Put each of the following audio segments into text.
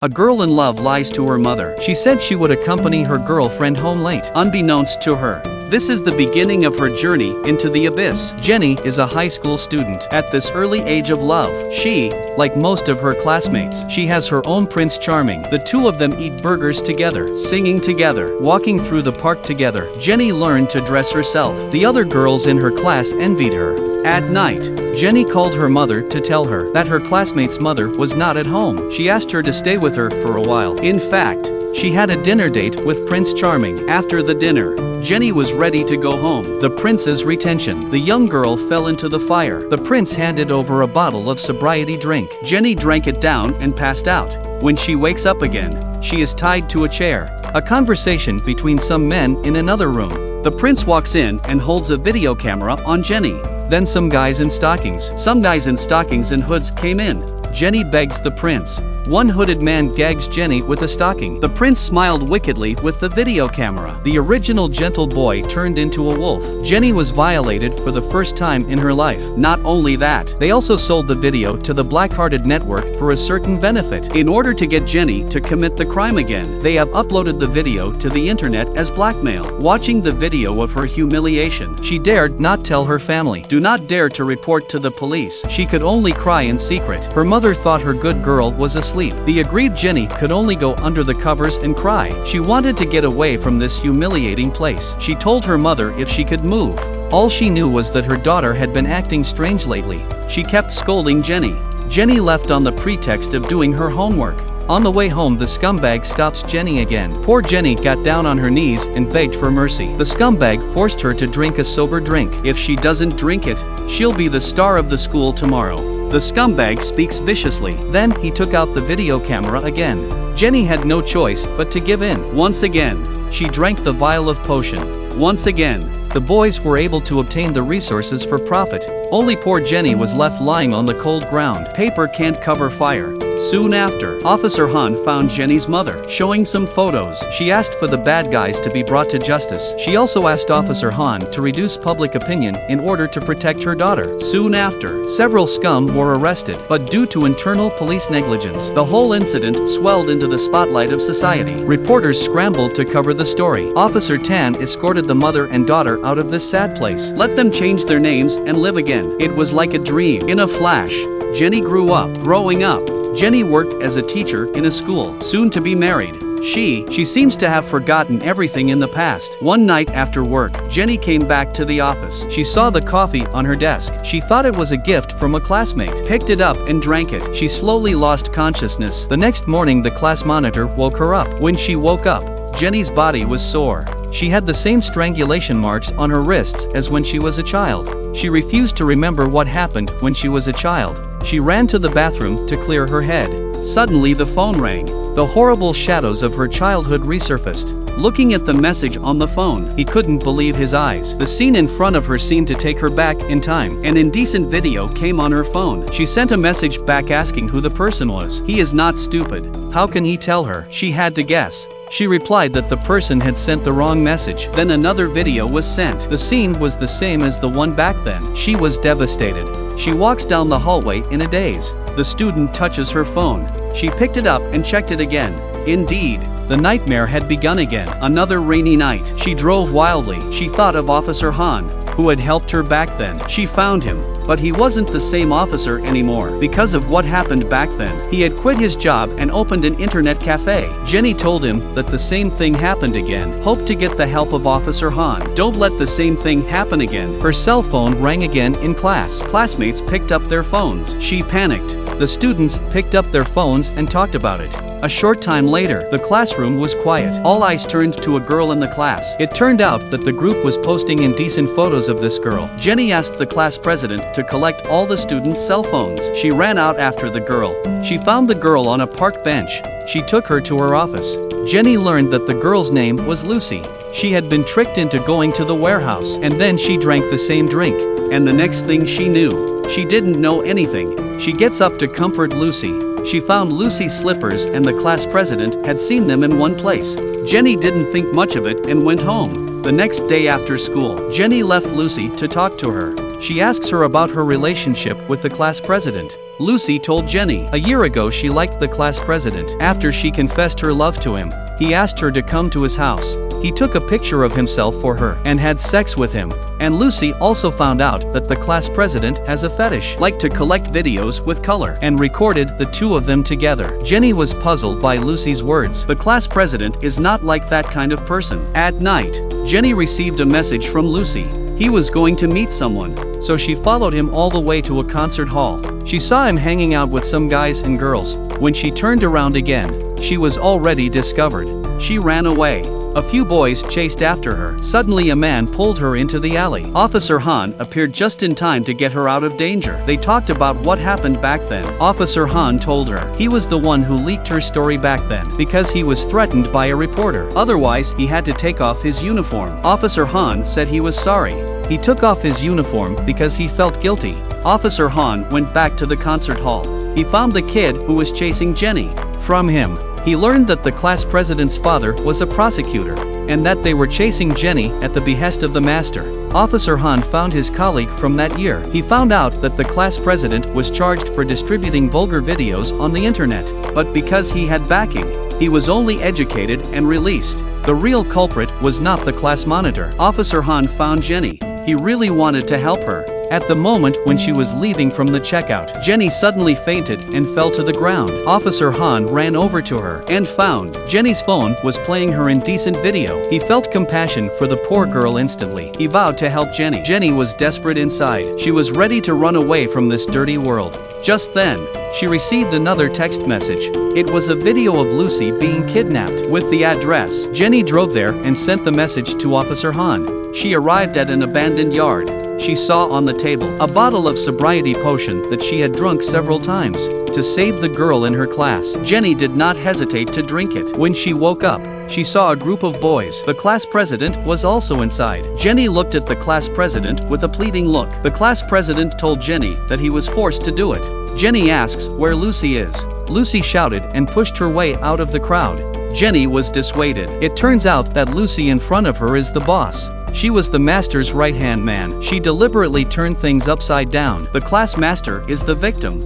A girl in love lies to her mother. She said she would accompany her girlfriend home late, unbeknownst to her. This is the beginning of her journey into the abyss. Jenny is a high school student. At this early age of love, she, like most of her classmates, she has her own Prince Charming. The two of them eat burgers together, singing together, walking through the park together. Jenny learned to dress herself. The other girls in her class envied her. At night, Jenny called her mother to tell her that her classmate's mother was not at home. She asked her to stay with her for a while. In fact, she had a dinner date with Prince Charming. After the dinner, Jenny was ready to go home. The prince's retention. The young girl fell into the fire. The prince handed over a bottle of sobriety drink. Jenny drank it down and passed out. When she wakes up again, she is tied to a chair. A conversation between some men in another room. The prince walks in and holds a video camera on Jenny. Then some guys in stockings. Some guys in stockings and hoods came in. Jenny begs the prince. One hooded man gags Jenny with a stocking. The prince smiled wickedly with the video camera. The original gentle boy turned into a wolf. Jenny was violated for the first time in her life. Not only that, they also sold the video to the black-hearted network for a certain benefit. In order to get Jenny to commit the crime again, they have uploaded the video to the internet as blackmail. Watching the video of her humiliation, she dared not tell her family. Do not dare to report to the police. She could only cry in secret. Her mother thought her good girl was asleep. The aggrieved Jenny could only go under the covers and cry. She wanted to get away from this humiliating place. She told her mother if she could move. All she knew was that her daughter had been acting strange lately. She kept scolding Jenny. Jenny left on the pretext of doing her homework. On the way home, the scumbag stops Jenny again. Poor Jenny got down on her knees and begged for mercy. The scumbag forced her to drink a sober drink. If she doesn't drink it, she'll be the star of the school tomorrow. The scumbag speaks viciously. Then he took out the video camera again. Jenny had no choice but to give in. Once again, she drank the vial of potion. Once again, the boys were able to obtain the resources for profit. Only poor Jenny was left lying on the cold ground. Paper can't cover fire. Soon after, Officer Han found Jenny's mother, showing some photos. She asked for the bad guys to be brought to justice. She also asked Officer Han to reduce public opinion in order to protect her daughter. Soon after, several scum were arrested, but due to internal police negligence, the whole incident swelled into the spotlight of society. Reporters scrambled to cover the story. Officer Tan escorted the mother and daughter out of this sad place. Let them change their names and live again. It was like a dream. In a flash, Jenny grew up. Growing up, Jenny worked as a teacher in a school, soon to be married. She seems to have forgotten everything in the past. One night after work, Jenny came back to the office. She saw the coffee on her desk. She thought it was a gift from a classmate, picked it up and drank it. She slowly lost consciousness. The next morning, the class monitor woke her up. When she woke up, Jenny's body was sore. She had the same strangulation marks on her wrists as when she was a child. She refused to remember what happened when she was a child. She ran to the bathroom to clear her head. Suddenly the phone rang. The horrible shadows of her childhood resurfaced. Looking at the message on the phone, he couldn't believe his eyes. The scene in front of her seemed to take her back in time. An indecent video came on her phone. She sent a message back asking who the person was. He is not stupid. How can he tell her? She had to guess. She replied that the person had sent the wrong message. Then another video was sent. The scene was the same as the one back then. She was devastated. She walks down the hallway in a daze. The student touches her phone. She picked it up and checked it again. Indeed, the nightmare had begun again. Another rainy night. She drove wildly. She thought of Officer Han, who had helped her back then. She found him, but he wasn't the same officer anymore. Because of what happened back then, he had quit his job and opened an internet cafe. Jenny told him that the same thing happened again. Hope to get the help of Officer Han. Don't let the same thing happen again. Her cell phone rang again in class. Classmates picked up their phones. She panicked. The students picked up their phones and talked about it. A short time later, the classroom was quiet. All eyes turned to a girl in the class. It turned out that the group was posting indecent photos of this girl. Jenny asked the class president to collect all the students' cell phones. She ran out after the girl. She found the girl on a park bench. She took her to her office. Jenny learned that the girl's name was Lucy. She had been tricked into going to the warehouse, and then she drank the same drink. And the next thing she knew, she didn't know anything. She gets up to comfort Lucy. She found Lucy's slippers and the class president had seen them in one place. Jenny didn't think much of it and went home. The next day after school, Jenny left Lucy to talk to her. She asks her about her relationship with the class president. Lucy told Jenny. A year ago she liked the class president. After she confessed her love to him, he asked her to come to his house. He took a picture of himself for her and had sex with him. And Lucy also found out that the class president has a fetish, like to collect videos with color, and recorded the two of them together. Jenny was puzzled by Lucy's words. The class president is not like that kind of person. At night, Jenny received a message from Lucy. He was going to meet someone, so she followed him all the way to a concert hall. She saw him hanging out with some guys and girls. When she turned around again, she was already discovered. She ran away. A few boys chased after her. Suddenly a man pulled her into the alley. Officer Han appeared just in time to get her out of danger. They talked about what happened back then. Officer Han told her he was the one who leaked her story back then because he was threatened by a reporter. Otherwise, he had to take off his uniform. Officer Han said he was sorry. He took off his uniform because he felt guilty. Officer Han went back to the concert hall. He found the kid who was chasing Jenny. From him, he learned that the class president's father was a prosecutor, and that they were chasing Jenny at the behest of the master. Officer Han found his colleague from that year. He found out that the class president was charged for distributing vulgar videos on the internet, but because he had backing, he was only educated and released. The real culprit was not the class monitor. Officer Han found Jenny. He really wanted to help her. At the moment when she was leaving from the checkout, Jenny suddenly fainted and fell to the ground. Officer Han ran over to her and found Jenny's phone was playing her indecent video. He felt compassion for the poor girl instantly. He vowed to help Jenny. Jenny was desperate inside. She was ready to run away from this dirty world. Just then, she received another text message. It was a video of Lucy being kidnapped. With the address, Jenny drove there and sent the message to Officer Han. She arrived at an abandoned yard. She saw on the table a bottle of sobriety potion that she had drunk several times to save the girl in her class. Jenny did not hesitate to drink it. When she woke up, she saw a group of boys. The class president was also inside. Jenny looked at the class president with a pleading look. The class president told Jenny that he was forced to do it. Jenny asks where Lucy is. Lucy shouted and pushed her way out of the crowd. Jenny was dissuaded. It turns out that Lucy in front of her is the boss. She was the master's right-hand man. She deliberately turned things upside down. The class master is the victim.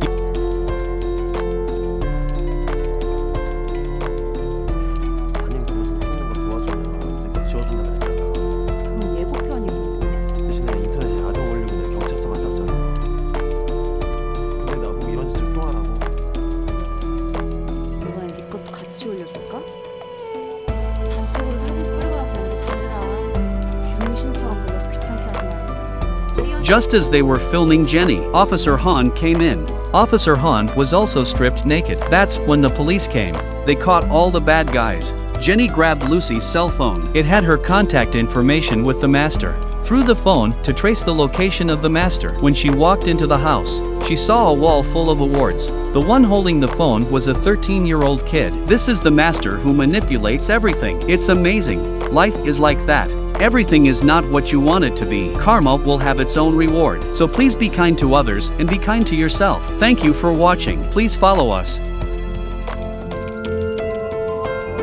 Just as they were filming Jenny, Officer Han came in. Officer Han was also stripped naked. That's when the police came. They caught all the bad guys. Jenny grabbed Lucy's cell phone. It had her contact information with the master. Through the phone to trace the location of the master. When she walked into the house, she saw a wall full of awards. The one holding the phone was a 13-year-old kid. This is the master who manipulates everything. It's amazing. Life is like that. Everything is not what you want it to be. Karma will have its own reward. So please be kind to others and be kind to yourself. Thank you for watching. Please follow us.